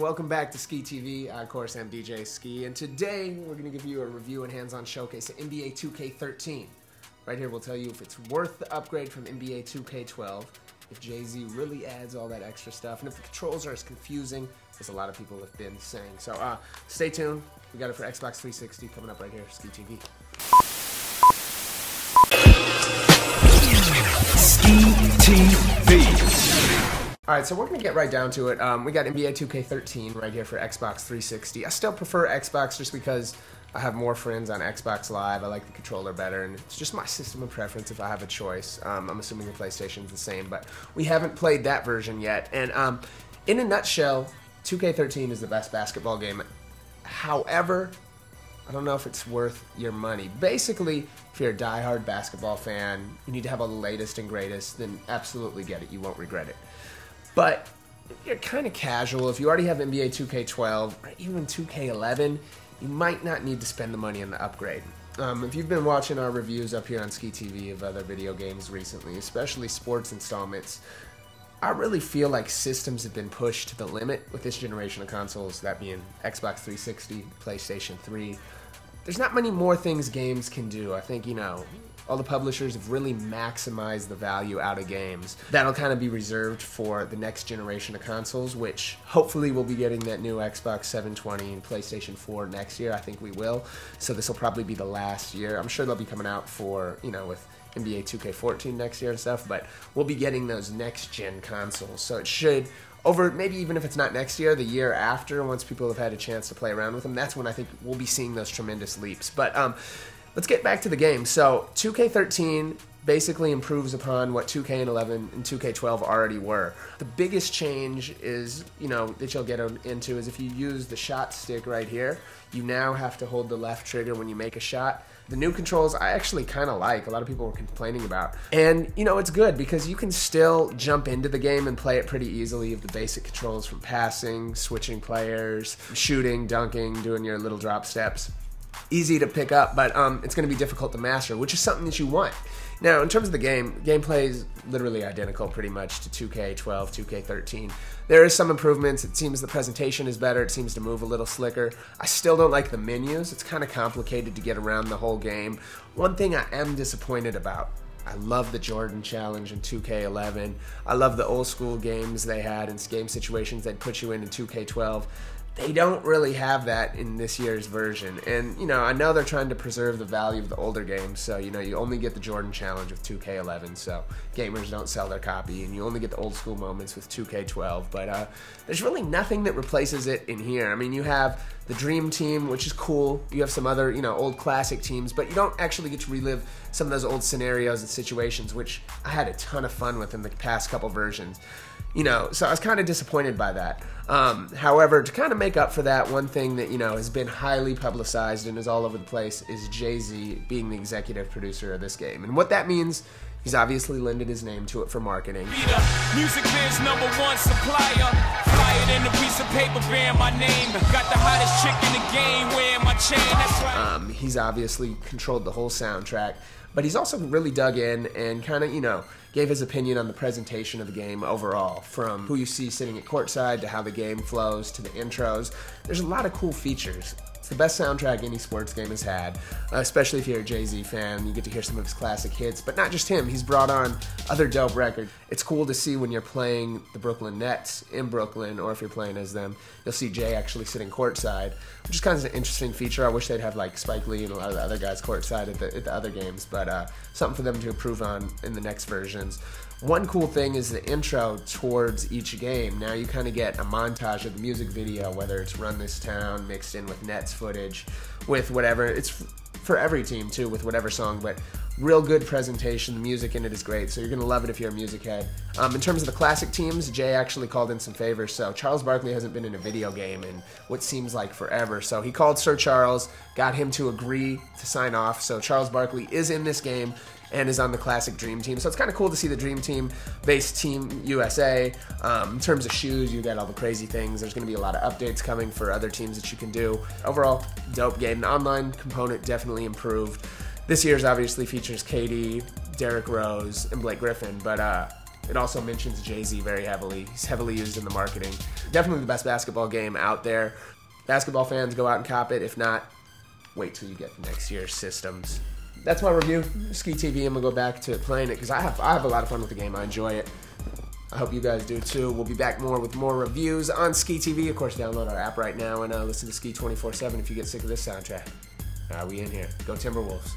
welcome back to SkeeTV. I, of course, am DJ Skee, and today we're going to give you a review and hands-on showcase of NBA 2K13. Right here, we'll tell you if it's worth the upgrade from NBA 2K12, if Jay-Z really adds all that extra stuff, and if the controls are as confusing as a lot of people have been saying. So, stay tuned. We got it for Xbox 360 coming up right here, SkeeTV. SkeeTV. Alright, so we're going to get right down to it. We got NBA 2K13 right here for Xbox 360. I still prefer Xbox just because I have more friends on Xbox Live. I like the controller better, and it's just my system of preference if I have a choice. I'm assuming the PlayStation's the same, but we haven't played that version yet. And in a nutshell, 2K13 is the best basketball game. However, I don't know if it's worth your money. Basically, if you're a diehard basketball fan, you need to have all the latest and greatest, then absolutely get it. You won't regret it. But if you're kind of casual, if you already have NBA 2K12 or even 2K11, you might not need to spend the money on the upgrade. If you've been watching our reviews up here on SkeeTV of other video games recently, especially sports installments, I really feel like systems have been pushed to the limit with this generation of consoles, that being Xbox 360, PlayStation 3. There's not many more things games can do. I think, all the publishers have really maximized the value out of games. That'll kind of be reserved for the next generation of consoles, which hopefully we'll be getting that new Xbox 720 and PlayStation 4 next year. I think we will. So this will probably be the last year. I'm sure they'll be coming out for, with NBA 2K14 next year and stuff, but we'll be getting those next-gen consoles. So it should, over maybe even if it's not next year, the year after, once people have had a chance to play around with them, that's when I think we'll be seeing those tremendous leaps. But let's get back to the game. So 2K13 basically improves upon what 2K11 and 2K12 already were. The biggest change is, that you'll get into is if you use the shot stick right here, you now have to hold the left trigger when you make a shot. The new controls I actually kind of like. A lot of people were complaining about. And, it's good because you can still jump into the game and play it pretty easily. You have the basic controls from passing, switching players, shooting, dunking, doing your little drop steps. Easy to pick up, but it's going to be difficult to master, which is something that you want. Now, in terms of the gameplay is literally identical pretty much to 2K12, 2K13. There is some improvements. It seems the presentation is better. It seems to move a little slicker. I still don't like the menus. It's kind of complicated to get around the whole game. One thing I am disappointed about, I love the Jordan Challenge in 2K11. I love the old school games they had and game situations they'd put you in 2K12. They don't really have that in this year's version. And, I know they're trying to preserve the value of the older games, so, you only get the Jordan Challenge with 2K11, so gamers don't sell their copy, and you only get the old school moments with 2K12, but there's really nothing that replaces it in here. I mean, you have the Dream Team, which is cool. You have some other, old classic teams, but you don't actually get to relive some of those old scenarios and situations, which I had a ton of fun with in the past couple versions. So I was kind of disappointed by that. However, to kind of make up for that, one thing that, has been highly publicized and is all over the place is Jay-Z being the executive producer of this game. And what that means, he's obviously lended his name to it for marketing. Music biz #1 supplier. Flyer in a piece of paper bearing my name. Got the hottest chick in the game wearing my chain. That's right. He's obviously controlled the whole soundtrack, but he's also really dug in and kind of, gave his opinion on the presentation of the game overall, from who you see sitting at courtside to how the game flows to the intros. There's a lot of cool features. It's the best soundtrack any sports game has had, especially if you're a Jay-Z fan. You get to hear some of his classic hits, but not just him. He's brought on other dope records. It's cool to see when you're playing the Brooklyn Nets in Brooklyn, or if you're playing as them, you'll see Jay actually sitting courtside, which is kind of an interesting feature. I wish they'd have like Spike Lee and a lot of the other guys courtside at the other games, but something for them to improve on in the next versions. One cool thing is the intro towards each game. Now you kind of get a montage of the music video, whether it's Run This Town mixed in with Nets footage, with whatever. It's for every team too, with whatever song, but real good presentation. The music in it is great, so you're going to love it if you're a music head. In terms of the classic teams, Jay actually called in some favors. So Charles Barkley hasn't been in a video game in what seems like forever. So he called Sir Charles, got him to agree to sign off. So Charles Barkley is in this game and is on the classic Dream Team. So it's kind of cool to see the Dream Team-based Team USA. In terms of shoes, you got all the crazy things. There's going to be a lot of updates coming for other teams that you can do. Overall, dope game. The online component definitely improved. This year's obviously features KD, Derrick Rose, and Blake Griffin, but It also mentions Jay-Z very heavily. He's heavily used in the marketing. Definitely the best basketball game out there. Basketball fans, go out and cop it. If not, wait till you get next year's systems. That's my review. SkeeTV. I'm gonna go back to playing it because I have a lot of fun with the game. I enjoy it. I hope you guys do too. We'll be back with more reviews on SkeeTV. Of course, download our app right now and listen to Skee 24/7 if you get sick of this soundtrack. We in here. Go Timberwolves.